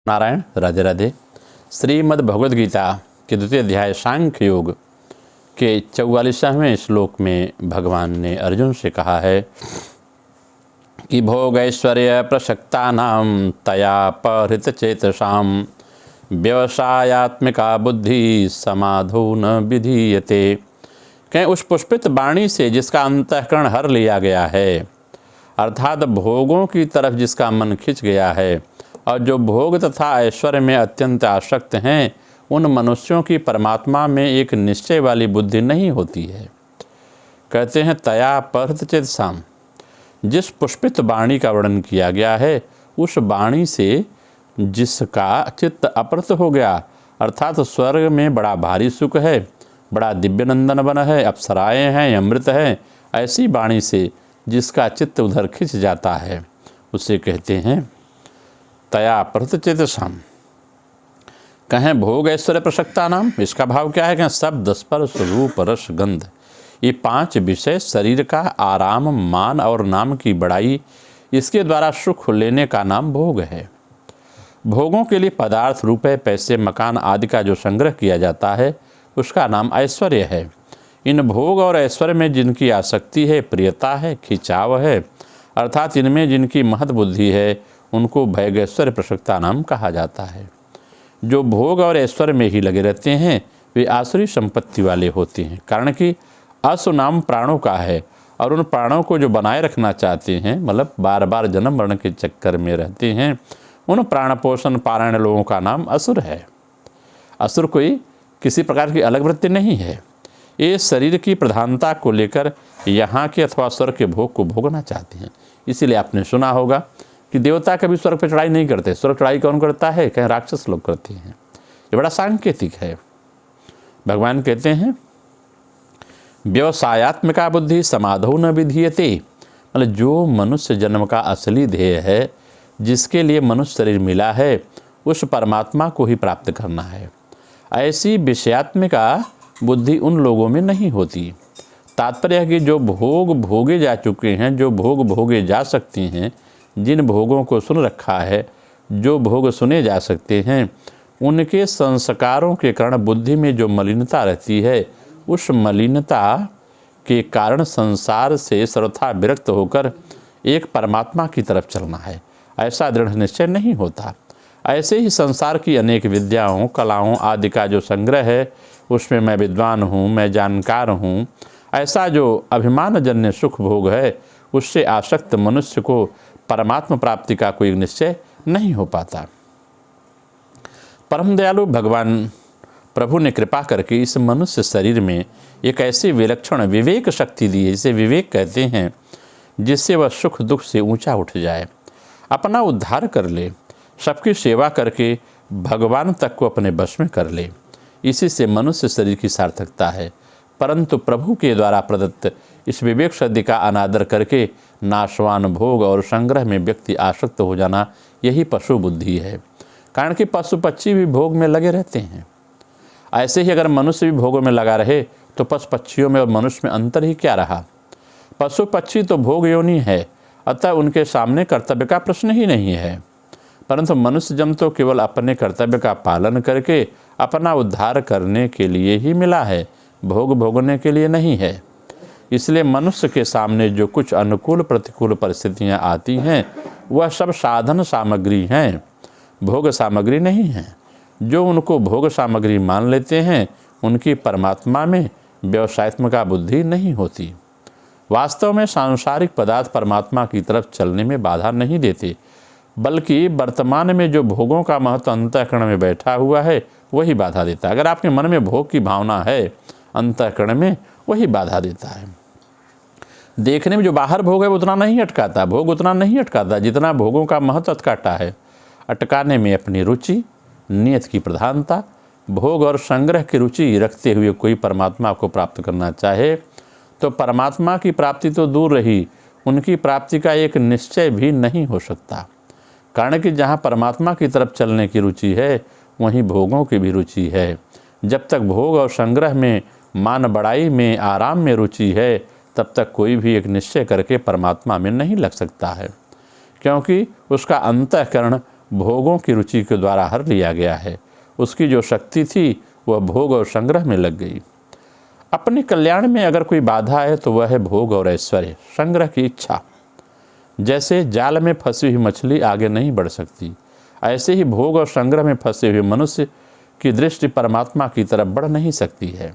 नारायण राधे राधे। श्रीमद् भगवद गीता के द्वितीय अध्याय सांख्य योग के 44वें श्लोक में भगवान ने अर्जुन से कहा है कि भोग ऐश्वर्य प्रसक्तानां तया परिहृत चेतसां व्यवसायात्मिका बुद्धि समाधो न विधीयते। कहीं उस पुष्पित वाणी से जिसका अंतःकरण हर लिया गया है, अर्थात भोगों की तरफ जिसका मन खिंच गया है और जो भोग तथा ऐश्वर्य में अत्यंत आसक्त हैं, उन मनुष्यों की परमात्मा में एक निश्चय वाली बुद्धि नहीं होती है। कहते हैं तया परिहृत चेतसाम, जिस पुष्पित वाणी का वर्णन किया गया है उस वाणी से जिसका चित्त अपहृत हो गया, अर्थात स्वर्ग में बड़ा भारी सुख है, बड़ा दिव्य नंदन वन है, अप्सराएँ हैं, अमृत है, ऐसी वाणी से जिसका चित्त उधर खिंच जाता है उसे कहते हैं तया परिहृत चेतसाम। कहें भोग ऐश्वर्य प्रसक्ता नाम, इसका भाव क्या है कि शब्द स्पर्श रूप रस गंध, ये 5 विषय शरीर का आराम मान और नाम की बड़ाई, इसके द्वारा सुख लेने का नाम भोग है। भोगों के लिए पदार्थ रुपए पैसे मकान आदि का जो संग्रह किया जाता है उसका नाम ऐश्वर्य है। इन भोग और ऐश्वर्य में जिनकी आसक्ति है, प्रियता है, खिंचाव है, अर्थात इनमें जिनकी महत बुद्धि है, उनको भोग ऐश्वर्य प्रसक्ता नाम कहा जाता है। जो भोग और ऐश्वर्य में ही लगे रहते हैं वे आसुरी संपत्ति वाले होते हैं, कारण कि असु नाम प्राणों का है और उन प्राणों को जो बनाए रखना चाहते हैं, मतलब बार बार जन्म मरण के चक्कर में रहते हैं, उन प्राण पोषण पारायण लोगों का नाम असुर है। असुर कोई किसी प्रकार की अलग वृत्ति नहीं है, ये शरीर की प्रधानता को लेकर यहाँ के अथवा स्वर्ग के भोग को भोगना चाहते हैं। इसीलिए आपने सुना होगा कि देवता कभी स्वर्ग पर चढ़ाई नहीं करते। स्वर्ग चढ़ाई कौन करता है? कहीं राक्षस लोग करते हैं। ये बड़ा सांकेतिक है। भगवान कहते हैं व्यवसायात्मिका बुद्धि समाधो न विधीयते, मतलब जो मनुष्य जन्म का असली ध्येय है, जिसके लिए मनुष्य शरीर मिला है, उस परमात्मा को ही प्राप्त करना है। ऐसी विषयात्मिका बुद्धि उन लोगों में नहीं होती। तात्पर्य है कि जो भोग भोगे जा चुके हैं, जो भोग भोगे जा सकते हैं, जिन भोगों को सुन रखा है, जो भोग सुने जा सकते हैं, उनके संस्कारों के कारण बुद्धि में जो मलिनता रहती है, उस मलिनता के कारण संसार से सर्वथा विरक्त होकर एक परमात्मा की तरफ चलना है, ऐसा दृढ़ निश्चय नहीं होता। ऐसे ही संसार की अनेक विद्याओं कलाओं आदि का जो संग्रह है, उसमें मैं विद्वान हूँ, मैं जानकार हूँ, ऐसा जो अभिमानजन्य सुख भोग है, उससे आसक्त मनुष्य को परमात्मा प्राप्ति का कोई निश्चय नहीं हो पाता। परम दयालु भगवान प्रभु ने कृपा करके इस मनुष्य शरीर में एक ऐसी विलक्षण विवेक शक्ति दी है, जिसे विवेक कहते हैं, जिससे वह सुख दुख से ऊंचा उठ जाए, अपना उद्धार कर ले, सबकी सेवा करके भगवान तक को अपने वश में कर ले। इसी से मनुष्य शरीर की सार्थकता है। परंतु प्रभु के द्वारा प्रदत्त इस विवेक शक्ति का अनादर करके नाशवान भोग और संग्रह में व्यक्ति आसक्त हो जाना, यही पशु बुद्धि है। कारण कि पशु पक्षी भी भोग में लगे रहते हैं। ऐसे ही अगर मनुष्य भी भोगों में लगा रहे तो पशु पक्षियों में और मनुष्य में अंतर ही क्या रहा। पशु पक्षी तो भोग योनि है, अतः उनके सामने कर्तव्य का प्रश्न ही नहीं है। परंतु मनुष्य जन्म तो केवल अपने कर्तव्य का पालन करके अपना उद्धार करने के लिए ही मिला है, भोग भोगने के लिए नहीं है। इसलिए मनुष्य के सामने जो कुछ अनुकूल प्रतिकूल परिस्थितियां आती हैं, वह सब साधन सामग्री हैं, भोग सामग्री नहीं हैं। जो उनको भोग सामग्री मान लेते हैं, उनकी परमात्मा में व्यवसायत्मिका बुद्धि नहीं होती। वास्तव में सांसारिक पदार्थ परमात्मा की तरफ चलने में बाधा नहीं देते, बल्कि वर्तमान में जो भोगों का महत्व अंतःकरण में बैठा हुआ है वही बाधा देता है। अगर आपके मन में भोग की भावना है, अंतःकरण में, वही बाधा देता है। देखने में जो बाहर भोग है उतना नहीं अटकाता, भोग उतना नहीं अटकाता जितना भोगों का महत्व अटकाता है। अटकाने में अपनी रुचि, नियत की प्रधानता, भोग और संग्रह की रुचि रखते हुए कोई परमात्मा को प्राप्त करना चाहे तो परमात्मा की प्राप्ति तो दूर रही, उनकी प्राप्ति का एक निश्चय भी नहीं हो सकता। कारण कि जहाँ परमात्मा की तरफ चलने की रुचि है, वहीं भोगों की भी रुचि है। जब तक भोग और संग्रह में, मान बढ़ाई में, आराम में रुचि है, तब तक कोई भी एक निश्चय करके परमात्मा में नहीं लग सकता है, क्योंकि उसका अंतःकरण भोगों की रुचि के द्वारा हर लिया गया है। उसकी जो शक्ति थी वह भोग और संग्रह में लग गई। अपने कल्याण में अगर कोई बाधा है तो वह है भोग और ऐश्वर्य, संग्रह की इच्छा। जैसे जाल में फंसी हुई मछली आगे नहीं बढ़ सकती, ऐसे ही भोग और संग्रह में फंसे हुए मनुष्य की दृष्टि परमात्मा की तरफ बढ़ नहीं सकती है।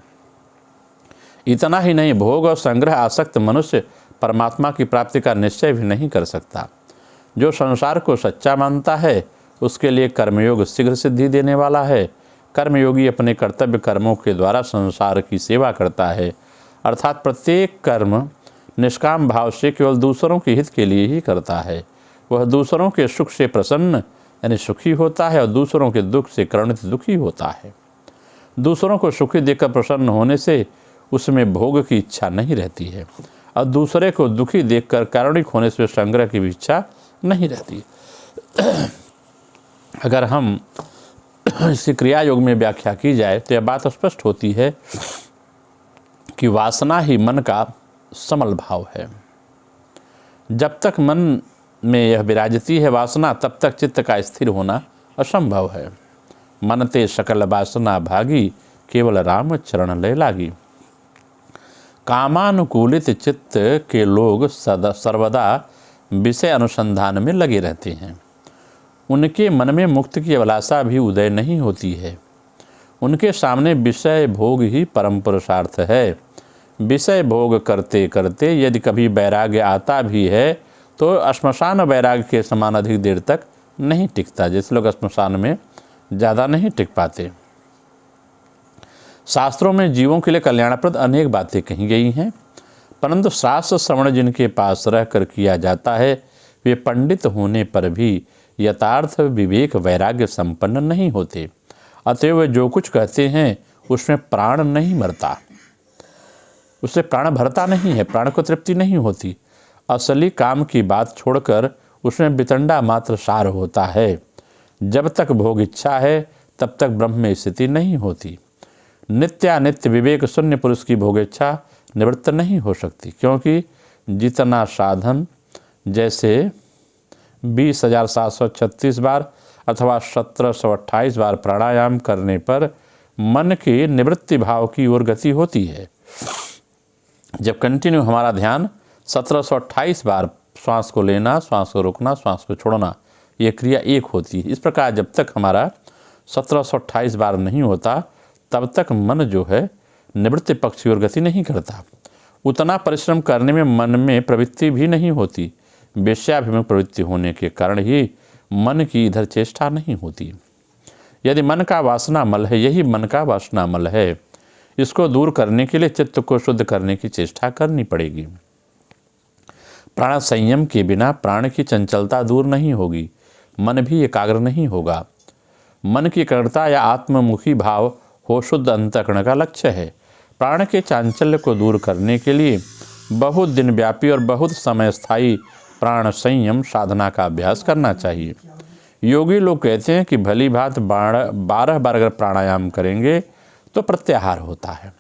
इतना ही नहीं, भोग और संग्रह आसक्त मनुष्य परमात्मा की प्राप्ति का निश्चय भी नहीं कर सकता। जो संसार को सच्चा मानता है उसके लिए कर्मयोग शीघ्र सिद्धि देने वाला है। कर्मयोगी अपने कर्तव्य कर्मों के द्वारा संसार की सेवा करता है, अर्थात प्रत्येक कर्म निष्काम भाव से केवल दूसरों के हित के लिए ही करता है। वह दूसरों के सुख से प्रसन्न यानी सुखी होता है और दूसरों के दुख से करुणित दुखी होता है। दूसरों को सुखी देखकर प्रसन्न होने से उसमें भोग की इच्छा नहीं रहती है और दूसरे को दुखी देखकर कारुणिक होने से संग्रह की भी इच्छा नहीं रहती। अगर हम इसी क्रिया योग में व्याख्या की जाए तो यह बात स्पष्ट होती है कि वासना ही मन का समल भाव है। जब तक मन में यह विराजती है वासना, तब तक चित्त का स्थिर होना असंभव है। मन ते सकल वासना भागी, केवल राम चरण लय लागी। कामानुकूलित चित्त के लोग सर्वदा विषय अनुसंधान में लगे रहते हैं। उनके मन में मुक्त की अभिलाषा भी उदय नहीं होती है। उनके सामने विषय भोग ही परम पुरुषार्थ है। विषय भोग करते करते यदि कभी वैराग्य आता भी है तो श्मशान वैराग्य के समान अधिक देर तक नहीं टिकता। जैसे लोग श्मशान में ज़्यादा नहीं टिक पाते। शास्त्रों में जीवों के लिए कल्याणप्रद अनेक बातें कही गई हैं, परंतु शास्त्र श्रवण जिनके पास रहकर किया जाता है वे पंडित होने पर भी यथार्थ विवेक वैराग्य संपन्न नहीं होते। अतएव वे जो कुछ कहते हैं उसमें प्राण नहीं मरता, उससे प्राण भरता नहीं है, प्राण को तृप्ति नहीं होती। असली काम की बात छोड़कर उसमें वितंडा मात्र सार होता है। जब तक भोग इच्छा है तब तक ब्रह्म में स्थिति नहीं होती। नित्यानित्य विवेक शून्य पुरुष की भोग इच्छा निवृत्त नहीं हो सकती, क्योंकि जितना साधन जैसे 20,736 बार अथवा 1728 बार प्राणायाम करने पर मन के निवृत्ति भाव की ओर गति होती है। जब कंटिन्यू हमारा ध्यान 1728 बार श्वास को लेना, श्वास को रोकना, श्वास को छोड़ना, ये क्रिया एक होती है। इस प्रकार जब तक हमारा 1728 बार नहीं होता तब तक मन जो है निवृत्ति पक्ष की ओर गति नहीं करता। उतना परिश्रम करने में मन में प्रवृत्ति भी नहीं होती। वेश्याभिमुख प्रवृत्ति होने के कारण ही मन की इधर चेष्टा नहीं होती। यदि मन का वासना मल है, यही मन का वासना मल है, इसको दूर करने के लिए चित्त को शुद्ध करने की चेष्टा करनी पड़ेगी। प्राण संयम के बिना प्राण की चंचलता दूर नहीं होगी, मन भी एकाग्र नहीं होगा। मन की एकाग्रता या आत्ममुखी भाव हो शुद्ध अंतःकरण का लक्ष्य है। प्राण के चांचल्य को दूर करने के लिए बहुत दिन व्यापी और बहुत समय स्थायी प्राण संयम साधना का अभ्यास करना चाहिए। योगी लोग कहते हैं कि भली भांति 12 बार अगर प्राणायाम करेंगे तो प्रत्याहार होता है।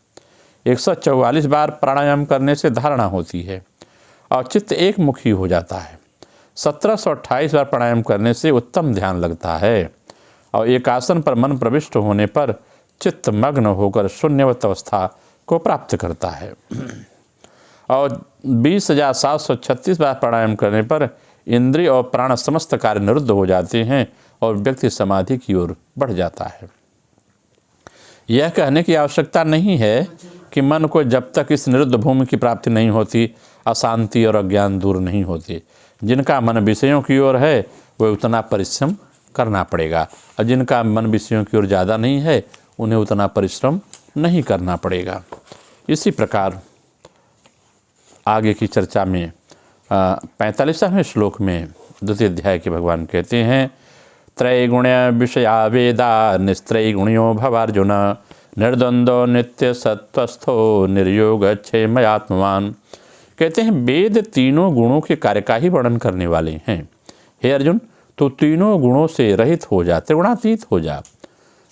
144 बार प्राणायाम करने से धारणा होती है और चित्त एक मुखी हो जाता है। 1728 बार प्राणायाम करने से उत्तम ध्यान लगता है और एक आसन पर मन प्रविष्ट होने पर चित्त मग्न होकर शून्यवत अवस्था को प्राप्त करता है। और 20,736 बार प्राणायाम करने पर इंद्रिय और प्राण समस्त कार्य निरुद्ध हो जाते हैं और व्यक्ति समाधि की ओर बढ़ जाता है। यह कहने की आवश्यकता नहीं है कि मन को जब तक इस निरुद्ध भूमि की प्राप्ति नहीं होती अशांति और अज्ञान दूर नहीं होते। जिनका मन विषयों की ओर है वह उतना परिश्रम करना पड़ेगा और जिनका मन विषयों की ओर ज़्यादा नहीं है उन्हें उतना परिश्रम नहीं करना पड़ेगा। इसी प्रकार आगे की चर्चा में 45वें श्लोक में 2 अध्याय के भगवान कहते हैं, त्रैगुण्य विषया वेदा निस्त्रैगुण्यो भवार्जुन निर्द्वंद्व नित्य सत्वस्थो निर्योग क्षेमयात्मवान। कहते हैं वेद तीनों गुणों के कार्य का ही वर्णन करने वाले हैं। हे अर्जुन, तो तीनों गुणों से रहित हो जा, त्रिगुणातीत हो जा,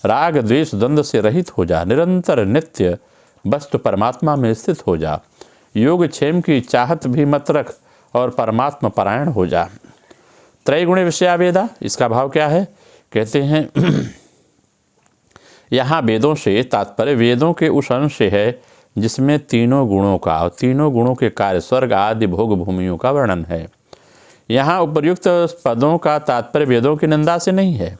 राग द्वेष द्वंद्व से रहित हो जा, निरंतर नित्य वस्तु परमात्मा में स्थित हो जा, योग क्षेम की चाहत भी मत रख और परमात्मा परायण हो जा। त्रैगुण विषया वेदा, इसका भाव क्या है? कहते हैं यहाँ वेदों से तात्पर्य वेदों के उस अंश से है जिसमें तीनों गुणों का और तीनों गुणों के कार्य स्वर्ग आदि भोग भूमियों का वर्णन है। यहाँ उपर्युक्त पदों का तात्पर्य वेदों की निंदा से नहीं है,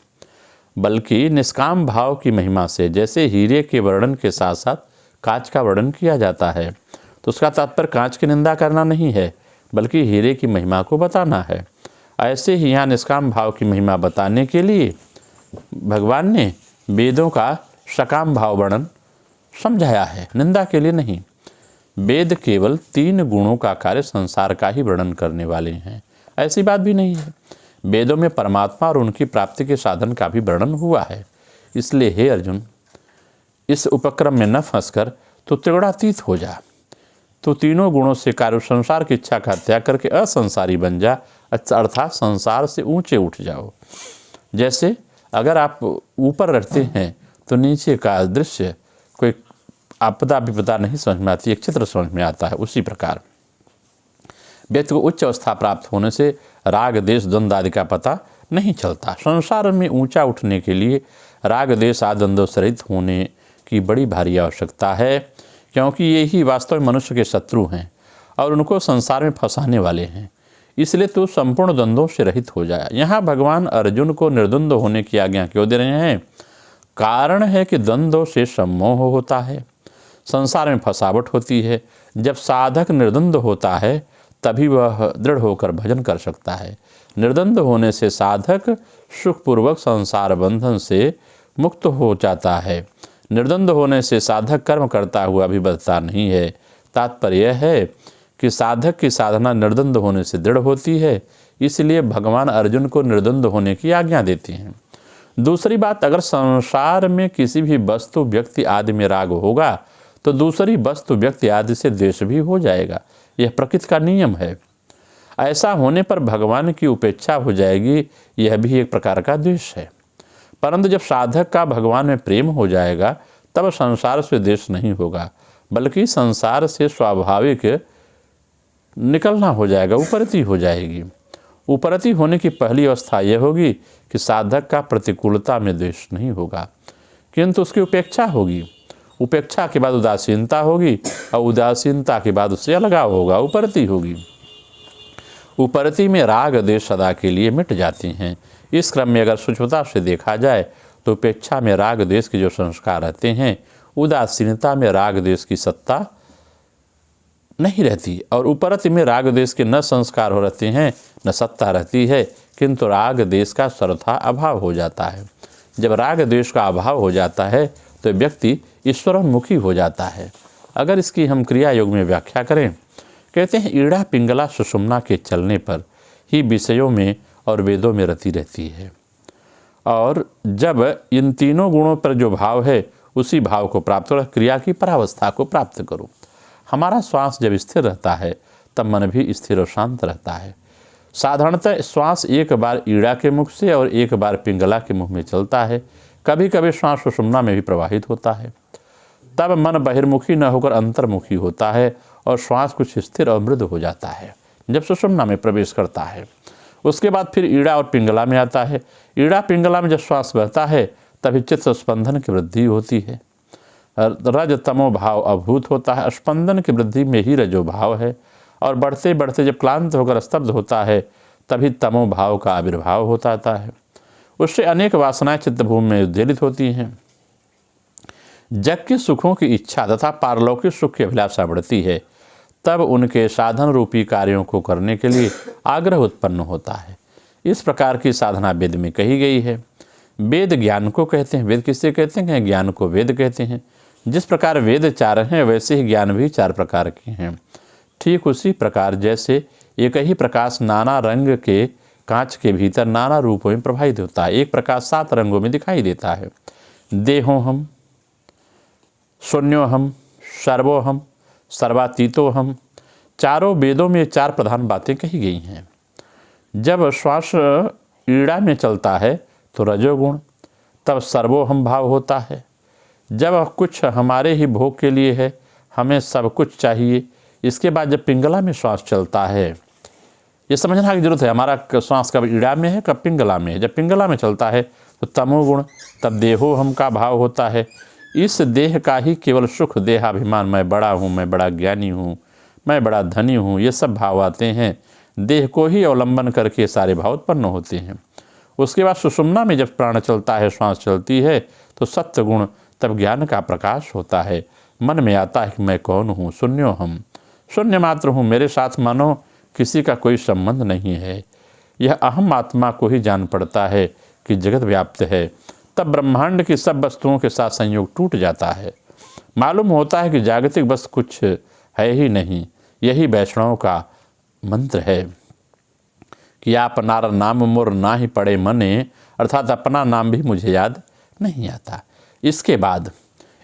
बल्कि निष्काम भाव की महिमा से। जैसे हीरे के वर्णन के साथ साथ कांच का वर्णन किया जाता है, तो उसका तात्पर्य कांच की निंदा करना नहीं है, बल्कि हीरे की महिमा को बताना है। ऐसे ही यहाँ निष्काम भाव की महिमा बताने के लिए भगवान ने वेदों का सकाम भाव वर्णन समझाया है, निंदा के लिए नहीं। वेद केवल 3 गुणों का कार्य संसार का ही वर्णन करने वाले हैं, ऐसी बात भी नहीं है। वेदों में परमात्मा और उनकी प्राप्ति के साधन का भी वर्णन हुआ है। इसलिए हे अर्जुन, इस उपक्रम में न फंसकर तो त्रिगुणातीत हो जा। तो तीनों गुणों से कार्य संसार की इच्छा का त्याग करके असंसारी बन जा, अर्थात संसार से ऊंचे उठ जाओ। जैसे अगर आप ऊपर रहते हैं तो नीचे का दृश्य कोई आपदा विपदा नहीं समझ में आती, एक चित्र समझ में आता है। उसी प्रकार व्यक्ति को उच्च अवस्था प्राप्त होने से राग देश द्वंद्व आदि का पता नहीं चलता। संसार में ऊंचा उठने के लिए राग देश आदि द्वंद्व से रहित होने की बड़ी भारी आवश्यकता है, क्योंकि ये ही वास्तव में मनुष्य के शत्रु हैं और उनको संसार में फंसाने वाले हैं। इसलिए तो संपूर्ण द्वंद्वों से रहित हो जाए। यहाँ भगवान अर्जुन को निर्द्वंद्व होने की आज्ञा क्यों दे रहे हैं? कारण है कि द्वंद्वों से सम्मोह होता है, संसार में फंसावट होती है। जब साधक निर्द्वंद्व होता है तभी वह दृढ़ होकर भजन कर सकता है। निर्द्वंद्व होने से साधक सुखपूर्वक संसार बंधन से मुक्त हो जाता है। निर्द्वंद्व होने से साधक कर्म करता हुआ भी बचता नहीं है। तात्पर्य यह है कि साधक की साधना निर्द्वंद्व होने से दृढ़ होती है। इसलिए भगवान अर्जुन को निर्द्वंद्व होने की आज्ञा देते हैं। दूसरी बात, अगर संसार में किसी भी वस्तु व्यक्ति आदि में राग होगा तो दूसरी वस्तु व्यक्ति आदि से द्वेष भी हो जाएगा। यह प्रकृति का नियम है। ऐसा होने पर भगवान की उपेक्षा हो जाएगी, यह भी एक प्रकार का द्वेष है। परंतु जब साधक का भगवान में प्रेम हो जाएगा तब संसार से द्वेष नहीं होगा, बल्कि संसार से स्वाभाविक निकलना हो जाएगा, उपरति हो जाएगी। उपरति होने की पहली अवस्था यह होगी कि साधक का प्रतिकूलता में द्वेष नहीं होगा, किंतु उसकी उपेक्षा होगी। उपेक्षा के बाद उदासीनता होगी और उदासीनता के बाद उससे अलगाव होगा, उपरति होगी। उपरति में राग देश सदा के लिए मिट जाती हैं। इस क्रम में अगर सूक्ष्मता से देखा जाए तो उपेक्षा में राग देश के जो संस्कार रहते हैं, उदासीनता में राग देश की सत्ता नहीं रहती, और उपरति में राग देश के न संस्कार हो रहते हैं न सत्ता रहती है, किंतु राग देश का सर्वथा अभाव हो जाता है। जब राग देश का अभाव हो जाता है तो व्यक्ति ईश्वरोन्मुखी हो जाता है। अगर इसकी हम क्रिया योग में व्याख्या करें, कहते हैं ईड़ा पिंगला सुषुम्ना के चलने पर ही विषयों में और वेदों में रति रहती है, और जब इन तीनों गुणों पर जो भाव है उसी भाव को प्राप्त करो, क्रिया की परावस्था को प्राप्त करो। हमारा श्वास जब स्थिर रहता है तब मन भी स्थिर और शांत रहता है। साधारणतः श्वास एक बार ईड़ा के मुख से और एक बार पिंगला के मुख में चलता है। कभी कभी श्वास सुषुम्ना में भी प्रवाहित होता है। तब मन बहिर्मुखी न होकर अंतर्मुखी होता है और श्वास कुछ स्थिर और मृदु हो जाता है जब सुषुम्ना में प्रवेश करता है। उसके बाद फिर ईड़ा और पिंगला में आता है। ईड़ा पिंगला में जब श्वास बहता है तभी चित्त स्पंदन की वृद्धि होती है। रज तमो भाव अभूत होता है। स्पंदन की वृद्धि में ही रजो भाव है, और बढ़ते बढ़ते जब क्लांत होकर स्तब्ध होता है तभी तमो भाव का आविर्भाव होता है। उससे अनेक वासनाएं चित्तभूमि में उद्वेलित होती हैं। जग के सुखों की इच्छा तथा पारलौकिक सुख की अभिलाषा बढ़ती है। तब उनके साधन रूपी कार्यों को करने के लिए आग्रह उत्पन्न होता है। इस प्रकार की साधना वेद में कही गई है। वेद ज्ञान को कहते हैं। वेद किससे कहते हैं? ज्ञान को वेद कहते हैं। जिस प्रकार वेद 4 हैं वैसे ही ज्ञान भी 4 प्रकार के हैं। ठीक उसी प्रकार जैसे एक ही प्रकाश नाना रंग के कांच के भीतर नाना रूपों में प्रभावित होता है, एक प्रकाश 7 रंगों में दिखाई देता है। देहोहम, शून्योहम, सर्वोहम, सर्वातीतोहम, चारों वेदों में 4 प्रधान बातें कही गई हैं। जब श्वास ईड़ा में चलता है तो रजोगुण, तब सर्वोहम भाव होता है। जब कुछ हमारे ही भोग के लिए है, हमें सब कुछ चाहिए। इसके बाद जब पिंगला में श्वास चलता है ये समझना की जरूरत है। हमारा श्वास कब ईड़ा में है, कब पिंगला में है। जब पिंगला में चलता है तो तमोगुण, तब देहो हम का भाव होता है। इस देह का ही केवल सुख, देहाभिमान, मैं बड़ा हूँ, मैं बड़ा ज्ञानी हूँ, मैं बड़ा धनी हूँ, ये सब भाव आते हैं। देह को ही अवलंबन करके सारे भाव उत्पन्न होते हैं। उसके बाद सुषुम्ना में जब प्राण चलता है, श्वास चलती है, तो सत्य गुण, तब ज्ञान का प्रकाश होता है। मन में आता है कि मैं कौन हूँ, शून्यो हम, शून्य मात्र हूँ, मेरे साथ मानो किसी का कोई संबंध नहीं है। यह अहम आत्मा को ही जान पड़ता है कि जगत व्याप्त है। तब ब्रह्मांड की सब वस्तुओं के साथ संयोग टूट जाता है। मालूम होता है कि जागतिक वस्तु कुछ है ही नहीं। यही वैष्णव का मंत्र है कि आप नार नाम मोर ना ही पड़े मने, अर्थात अपना नाम भी मुझे याद नहीं आता। इसके बाद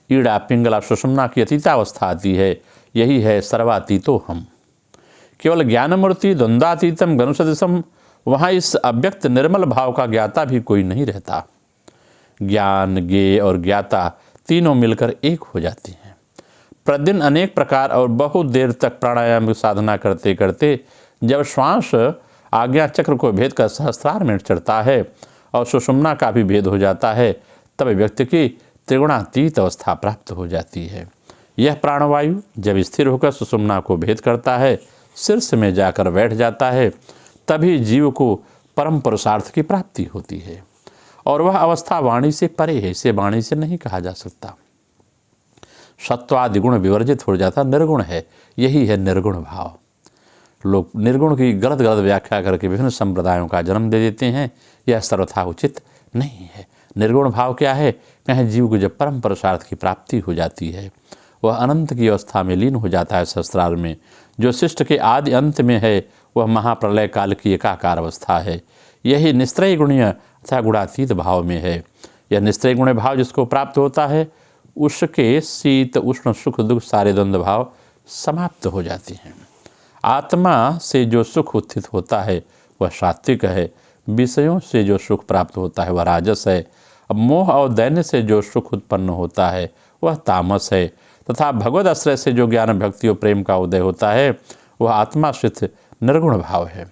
ईड़ा, पिंगला, सुषुम्ना की अतीतावस्था आती है। यही है सर्वातीतो हम। केवल ज्ञानमूर्ति द्वंद्वातीतम गनुसदृशम, वहाँ इस अव्यक्त निर्मल भाव का ज्ञाता भी कोई नहीं रहता। ज्ञान, ज्ञेय और ज्ञाता तीनों मिलकर एक हो जाते हैं। प्रतिदिन अनेक प्रकार और बहुत देर तक प्राणायाम की साधना करते करते जब श्वास आज्ञा चक्र को भेद कर सहस्रार में चढ़ता है और सुषुम्ना का भी भेद हो जाता है, तब व्यक्ति की त्रिगुणातीत अवस्था प्राप्त हो जाती है। यह प्राणवायु जब स्थिर होकर सुषुम्ना को भेद करता है, शीर्ष में जाकर बैठ जाता है, तभी जीव को परम पुरुषार्थ की प्राप्ति होती है। और वह अवस्था वाणी से परे है, इसे वाणी से नहीं कहा जा सकता। सत्वादि गुण विवर्जित हो जाता, निर्गुण है। यही है निर्गुण भाव। लोग निर्गुण की गलत गलत व्याख्या करके विभिन्न संप्रदायों का जन्म दे देते हैं। यह सर्वथा उचित नहीं है। निर्गुण भाव क्या है? कहें जीव को जब परम पुरुषार्थ की प्राप्ति हो जाती है, वह अनंत की अवस्था में लीन हो जाता है सहस्रार में। जो शिष्ट के आदि अंत में है, वह महाप्रलय काल की एकाकार अवस्था है। यही निस्त्रय गुणीय तथा गुणातीत भाव में है। यह निस्त्रय गुण भाव जिसको प्राप्त होता है, उसके शीत उष्ण सुख दुख सारे द्वंद्व भाव समाप्त हो जाते हैं। आत्मा से जो सुख उत्थित होता है वह सात्विक है। विषयों से जो सुख प्राप्त होता है वह राजस है। अब मोह और दैन्य से जो सुख उत्पन्न होता है वह तामस है। तथा भगवद आश्रय से जो ज्ञान, भक्ति और प्रेम का उदय होता है वह आत्माश्रित निर्गुण भाव है।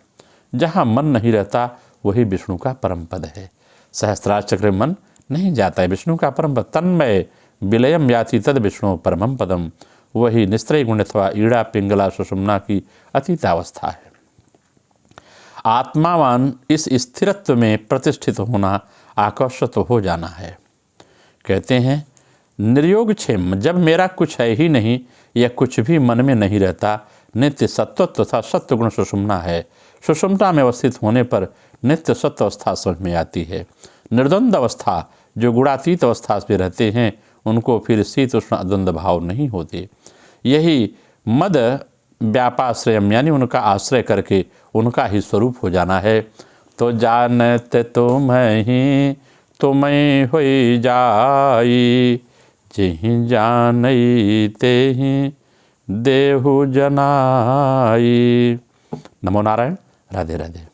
जहाँ मन नहीं रहता वही विष्णु का परम पद है। सहस्त्रार चक्र में मन नहीं जाता है, विष्णु का परम पद। तन्मय विलयम याति तद विष्णु परमम पदम, वही निस्त्रय गुण अथवा ईड़ा, पिंगला, सुषुम्ना की अतीतावस्था है। आत्मावान इस स्थिरत्व में प्रतिष्ठित होना, आकर्षित हो जाना है। कहते हैं निर्योग क्षेम, जब मेरा कुछ है ही नहीं या कुछ भी मन में नहीं रहता, नित्य सत्वत्व तथा सत्वगुण सुषुम्ना है। सुषुम्ना में अवस्थित होने पर नित्य सत्व अवस्था समझ में आती है। निर्द्वंद अवस्था, जो गुणातीत अवस्था में रहते हैं, उनको फिर शीत उष्ण द्वंद्व भाव नहीं होते। यही मद व्यापाश्रयम, यानी उनका आश्रय करके उनका ही स्वरूप हो जाना है। तो जानत तुम्हें होई जाई, जिहि जानई तेहि देहु जनाई। नमो नारायण। राधे राधे।